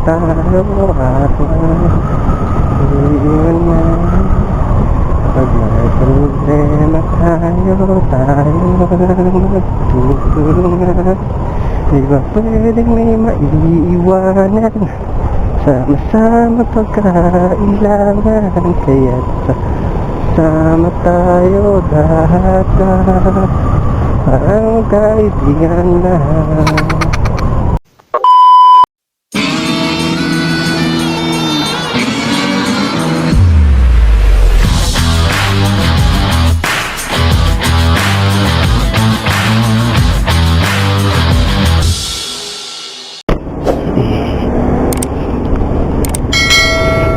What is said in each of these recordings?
tayo at iiwan na. Pag may problema tayo magtutulungan. Di ba pwedeng may maiiwanan? Sama-sama pagkailangan. Kaya't sama tayo lahat, parang kaibigan lang.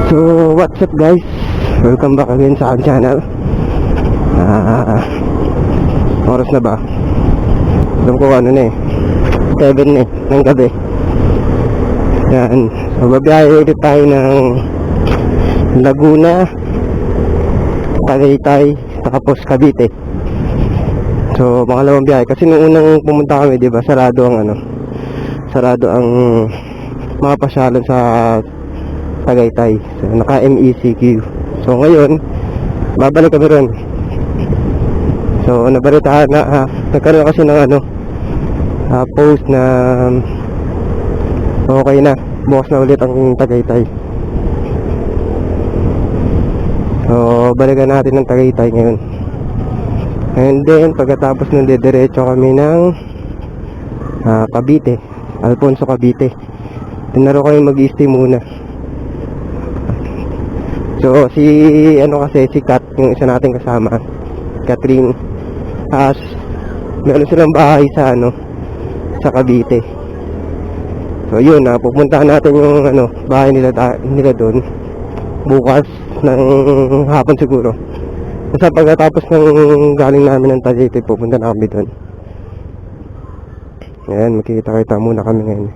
So what's up guys, welcome back again sa aking channel. Oras na ba? Alam ko ano na 7 ng gabi. Yan, so babiyahe ulit tayo ng Laguna, Tagaytay, tapos Cavite. So pangalawang biyahe kasi nung unang pumunta kami, diba, sarado ang mga pasyalan sa Tagaytay. So naka MECQ. So ngayon babalik kami ron. So nagkaroon kasi ng post na okay na, bukas na ulit ang Tagaytay. So balikan natin ng Tagaytay ngayon. And then pagkatapos nun diretso kami ng Cavite, Alfonso Cavite. Tinaro kami mag-stay muna. So si Kat, yung isa nating kasama, Catherine, meron silang bahay sa Cavite. So yun, pupuntahan natin yung bahay nila doon bukas ng hapon siguro. Kasi pagkatapos ng galing namin ng Tagaytay, pupunta na kami doon. Ayan, makikita muna kami ngayon.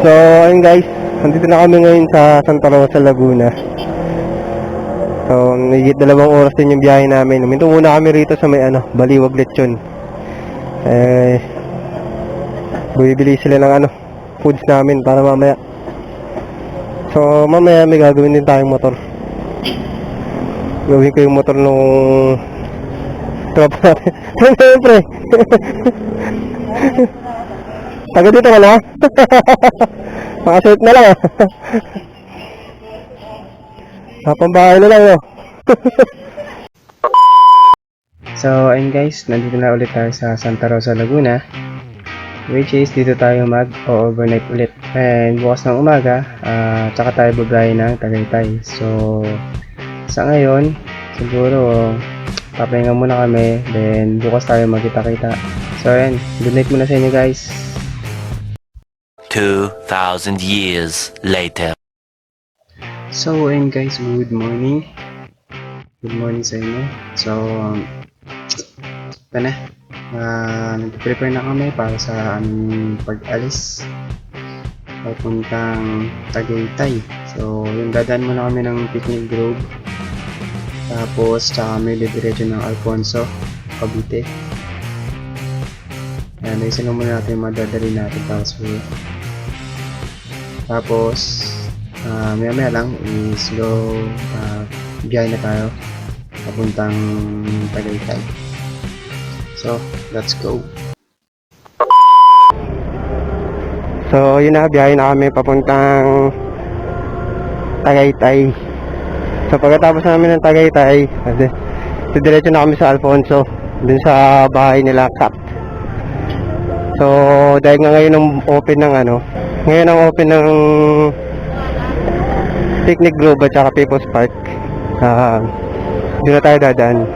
So ayun guys, nandito na kami ngayon sa Santa Rosa, Laguna. So higit 2 oras din yung biyahe namin. Huminto muna kami rito sa may Baliwag Lechon. Bibili sila ng foods namin para mamaya. So mamaya may gagawin din tayong motor. Gawin ko yung motor nung tropa natin. Siyempre taga dito ka na? Makasit na lang Napambahay na lang So ayun guys, nandito na ulit tayo sa Santa Rosa, Laguna, which is dito tayo mag-overnight ulit. And bukas ng umaga tsaka tayo babae ng Tagaytay. So sa ngayon siguro papahinga muna kami, then bukas tayo magkita-kita. So ayun, good night muna sa inyo guys. 2,000 years later. So ayun guys, good morning. Good morning sa inyo. So ito na, nag-prepare na kami para sa aming pag-alis papuntang Tagaytay. So yung dadaan muna kami ng Picnic Grove, tapos tsaka kami diretso ng Alfonso Cavite. Ayan, isa lang muna natin yung madadali natin para sa tapos maya lang is biyahe na tayo papuntang Tagaytay. So let's go. So yun na, biyahe na kami papuntang Tagaytay. So pagkatapos namin ng Tagaytay, diretso na kami sa Alfonso, dun sa bahay nila Kat. So dahil nga ngayon ang open ng ngayon ang open ng Picnic Grove at saka People's Park. Doon na tayo dadaan.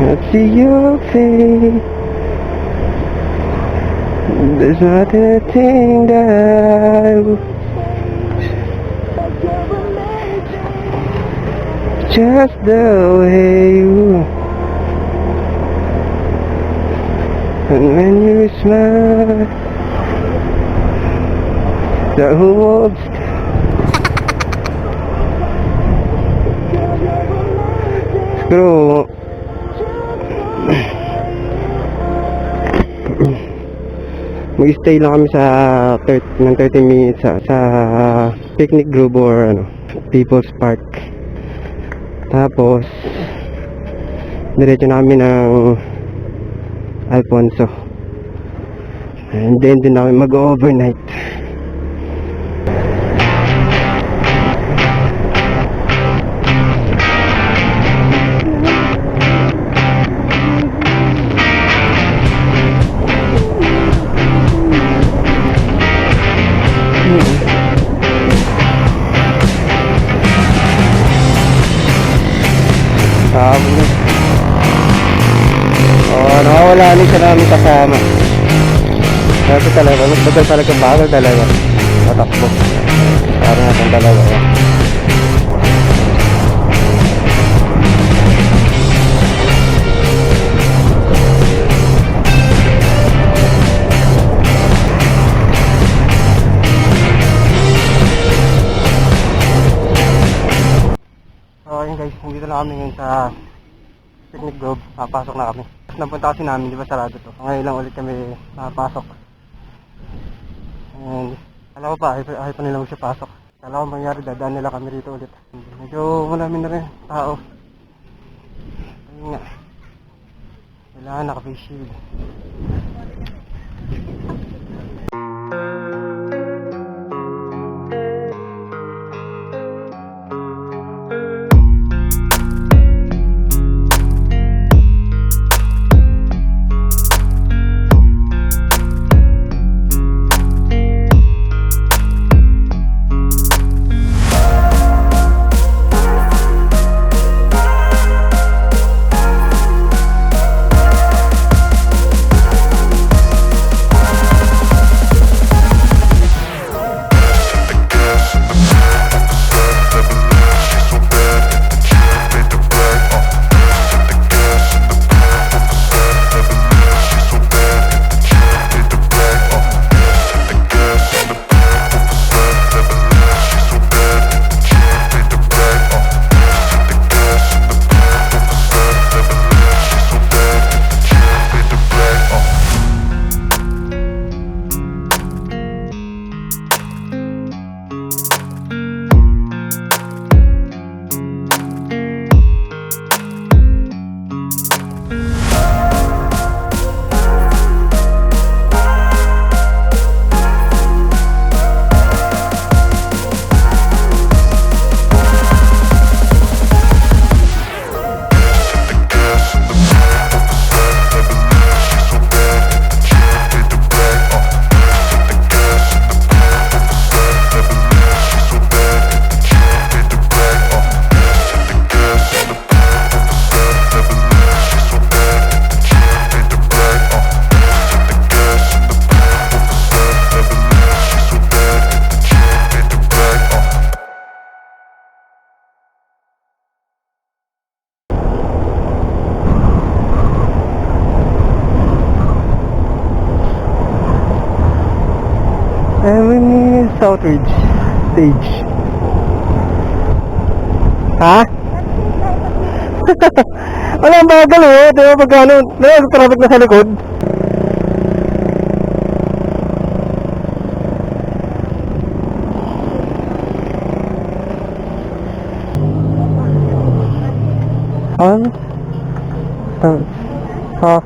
Let's see your face. There's not a thing that I would just the way you. And when you smile, the whole world. Siguro mag-stay lang kami sa 30 minutes sa Picnic Grove or People's Park. Tapos diretso namin ng Alfonso. And then din namin mag-overnight. Nakawala rin siya namin kasama. Kasi talaga, bagal talaga matakbo. Parang natin talaga. So ayun guys, nandito na kami ngayon sa Picnic Grove. Papasok na kami. Napunta kasi namin, di ba sarado to? Ngayon lang ulit kami nakapasok. And alam ko pa, ayaw pa nila siya pasok. Alam ko mangyari, dadaan nila kami rito ulit. Medyo marami na rin tao. Ayun nga, kailangan naka-face shield. Emily Southridge Stage. Ha? Wala ang bagal eh. Di ba pag traffic na sa likod? Ha?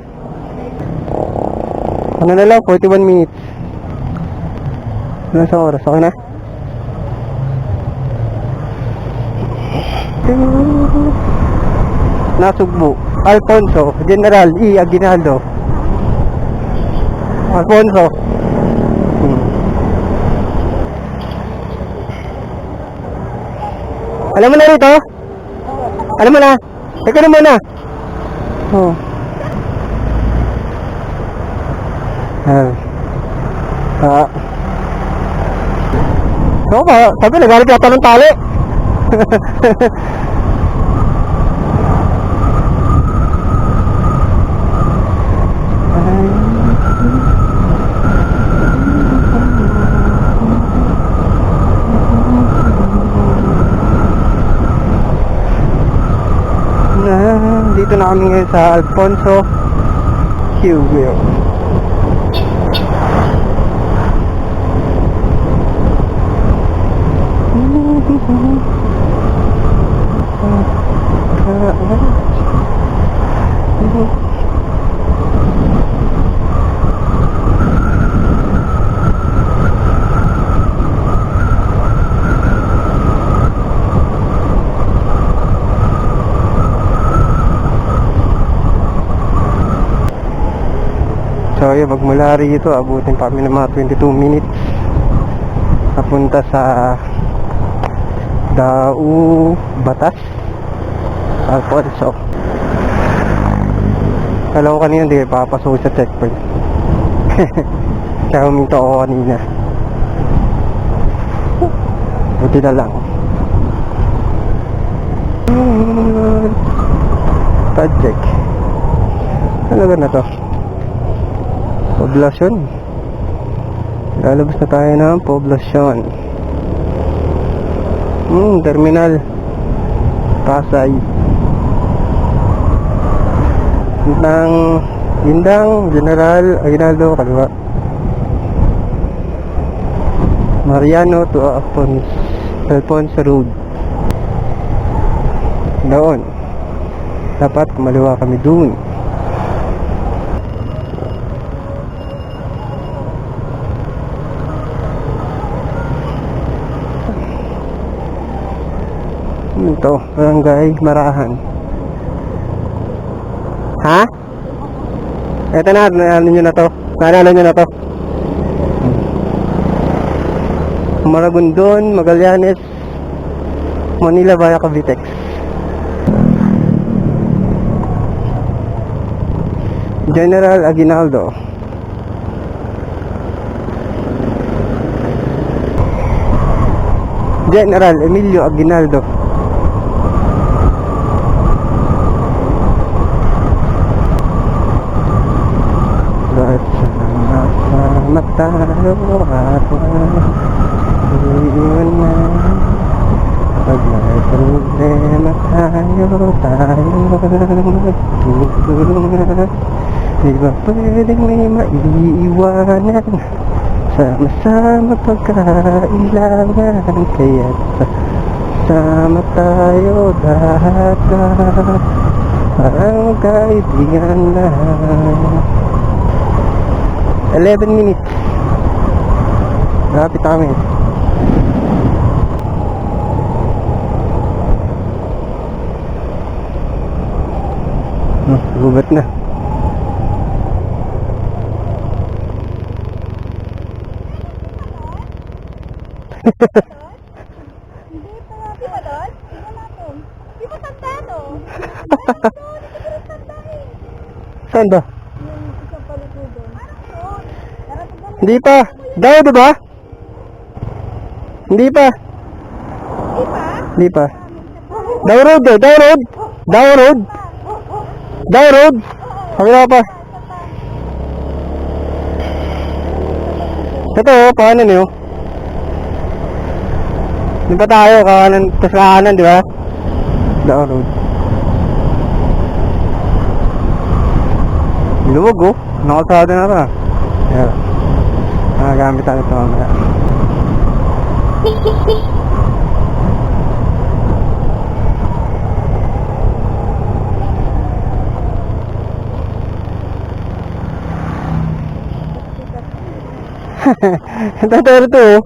Ano na lang, 41 minutes. Ano sa oras? Okay na? Nasugbo. Alfonso, General E. Aguinaldo. Alfonso. Alam mo na rito? Alam mo na? Teka na muna. Oh. Oo ba? Sabi nagalit yata ng tali. Dito na kami ngayon sa Alfonso Hugo. So yun, magmula rito abutin pa kami ng mga 22 minutes papunta sa Dau Batas Alfonso. Alam ko kanina hindi papasok sa checkpoint. Kaya huminto ako kanina. Buti na lang. Project. Ano ba na to? Poblasyon. Lalabas na tayo ng poblasyon. Terminal Pasay. Indang General Aguinaldo kaliwa. Mariano to Alfonso Road. Doon. Dapat kumaliwa kami doon. Ito, Barangay Marahan. Ha? Ito na, ano nyo na to? Naalala nyo na to? Maragondon, Magallanes, Manila via Cavitex. General Aguinaldo. General Emilio Aguinaldo. Sama tayo at iiwan na. Pag may problema tayo magtutulungan. Di ba pwedeng may maiiwanan? Sama-sama pagkailangan. Kaya't sama tayo lahat. Parang kaibigan lang. 11 minutes. Lapit kami. Gubat na. Hindi pa nga. Di ba doon? Tingnan natin. Di ba tanda to? Saan ba? Yung isang paliko doon. Parang doon. Narating doon. Hindi pa. Daw, diba? Hindi pa. Di ba? Hindi pa. Daw road eh. Daw road. Daw road. Daw road. Pakila pa. Ito, paano niyo? Di ba tayo kanan, kanan, di ba? Daw road. Luwag oh. Nakasada na ba? Yeah. Nagagamit tayo ito mamaya. Ito, ito, oh.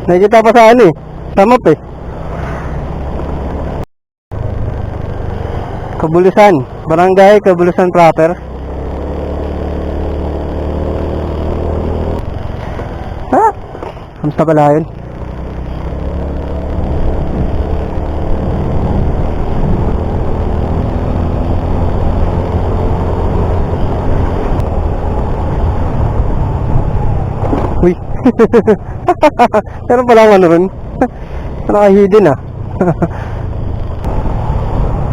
Nakikita pa sa ano eh. Sa map eh. Kabulusan. Barangay Kabulusan proper. Ha? Kamusta pala yun? Uy. Pero pala ano rin. Naka-hidden ah.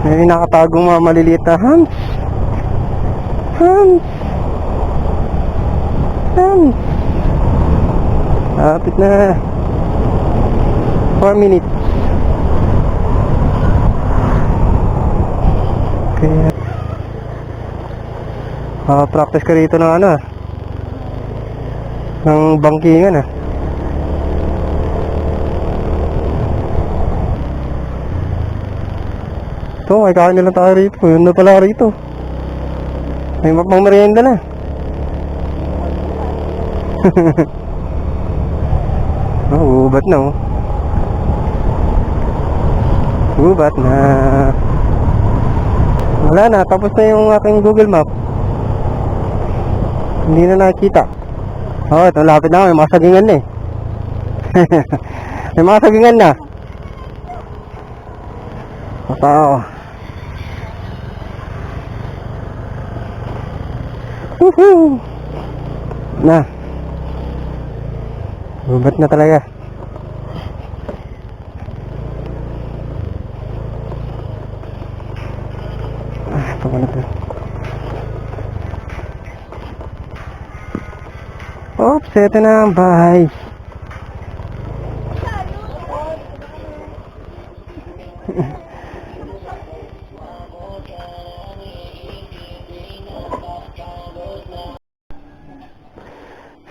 May nakatagong mga maliliit na Hans. Hans. Hans. Lapit na. 4 minutes. Okay. Practice ka rito ng ano ah. Ng bangkingan ah. Ito, may kain na lang tayo rito. Yun na pala rito. May mapang merienda na. Oh, ubat na oh. Ubat na. Wala na, tapos na yung aking Google Map. Hindi na nakikita. Oh, ito lapit na, may mga sagingan na eh. May mga sagingan na. Matao. Woohoo! Na. Gubat na talaga. Ito na ito. Oops, ito na ang bahay.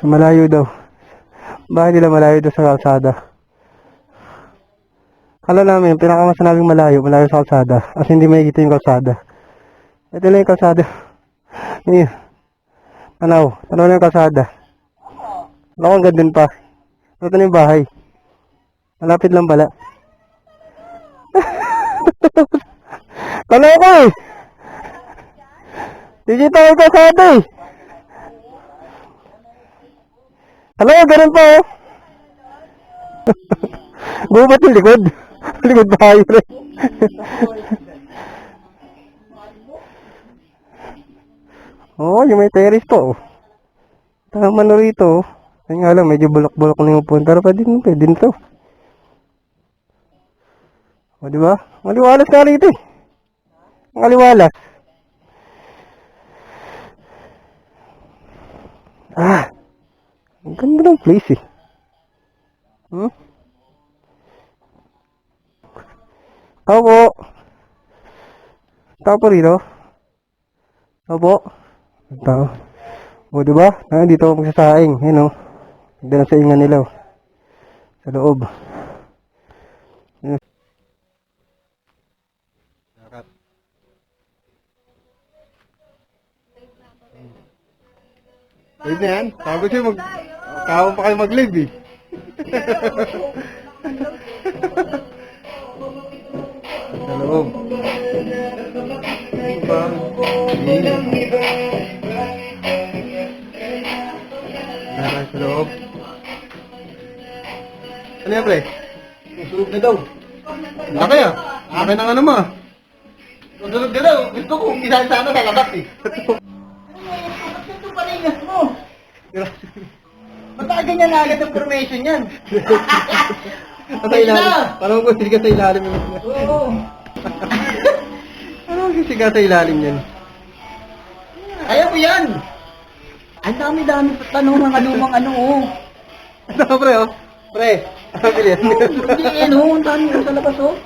So, malayo daw. Bakit nila malayo daw sa kalsada? Kala namin, pinakamasabing malayo sa kalsada. As hindi makikita yung kalsada. Ito lang yung kalsada. Ayan. Tanaw na yung kalsada. Ako ang gandun pa. Ito na yung bahay. Malapit lang pala. Tanaw ko eh. Digital yung kalsada eh. Tanaw, ganun pa oh. Gubat yung likod. Likod bahay rin. Oh, yung may terrace po. Tama na rito. Ay nga lang, medyo bulok-bulok na yung upuan. Pero pwede din to. O, diba? Maliwalas ka rito eh. Maliwalas. Ah, ang ganda ng place eh. Tao po. Tao po rito. Tao po. Tao. O, diba? Dito ako magsasaing. Yun o. Ganda na sa ingan nila o. Sa loob. Yun. Live na yan. Sabi siya kawan pa kayo mag-live eh. Sa loob. Diba? Tara sa loob. Ano yan, pre? Susulog na daw. Laki ah. Akin ang ano mo ah. Susulog na daw. Gusto ko isa sana sa labas eh. Ito paningas mo. Ba't ka ganyan agad ang formation yan? Sa ilalim. Parang kung siga sa ilalim yun. Oo. Parang kung siga sa ilalim yan. Ayaw ko yan. Ang dami-dami pa tanong mga lumang ano oh. Ano pre oh? Pre, ano bilis? Hindi yan oh, ang dami ko sa labas oh.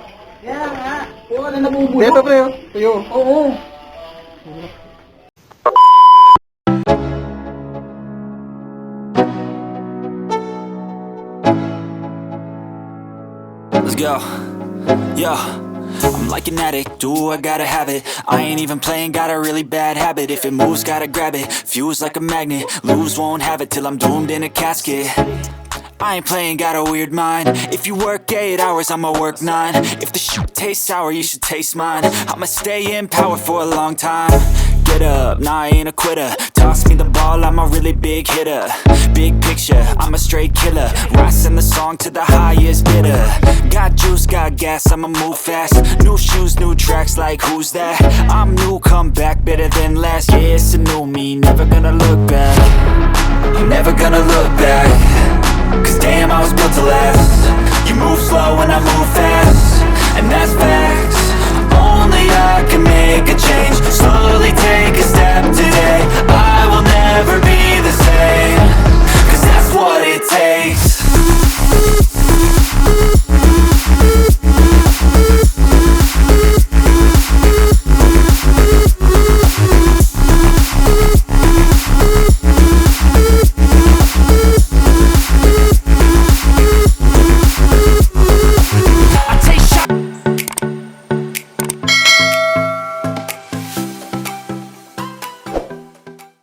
Kaya nga, kung ano nabubulok. Ito pre oh, tuyo. Oo. Let's go. Yeah. I'm like an addict, do I gotta have it. I ain't even playing, got a really bad habit. If it moves, gotta grab it, fuse like a magnet. Lose, won't have it till I'm doomed in a casket. I ain't playing, got a weird mind. If you work 8 hours, I'ma work 9. If the shoot tastes sour, you should taste mine. I'ma stay in power for a long time. Get up, nah, I ain't a quitter. Toss me the ball, I'm a really big hitter. Big picture, I'm a straight killer. Rising the song to the highest bidder. Got juice, got gas, I'ma move fast. New shoes, new tracks, like who's that? I'm new, come back, better than last. Yeah, it's a new me, never gonna look back. I'm never gonna look back. Cause damn, I was built to last. You move slow and I move fast, and that's facts. Only I can make a change.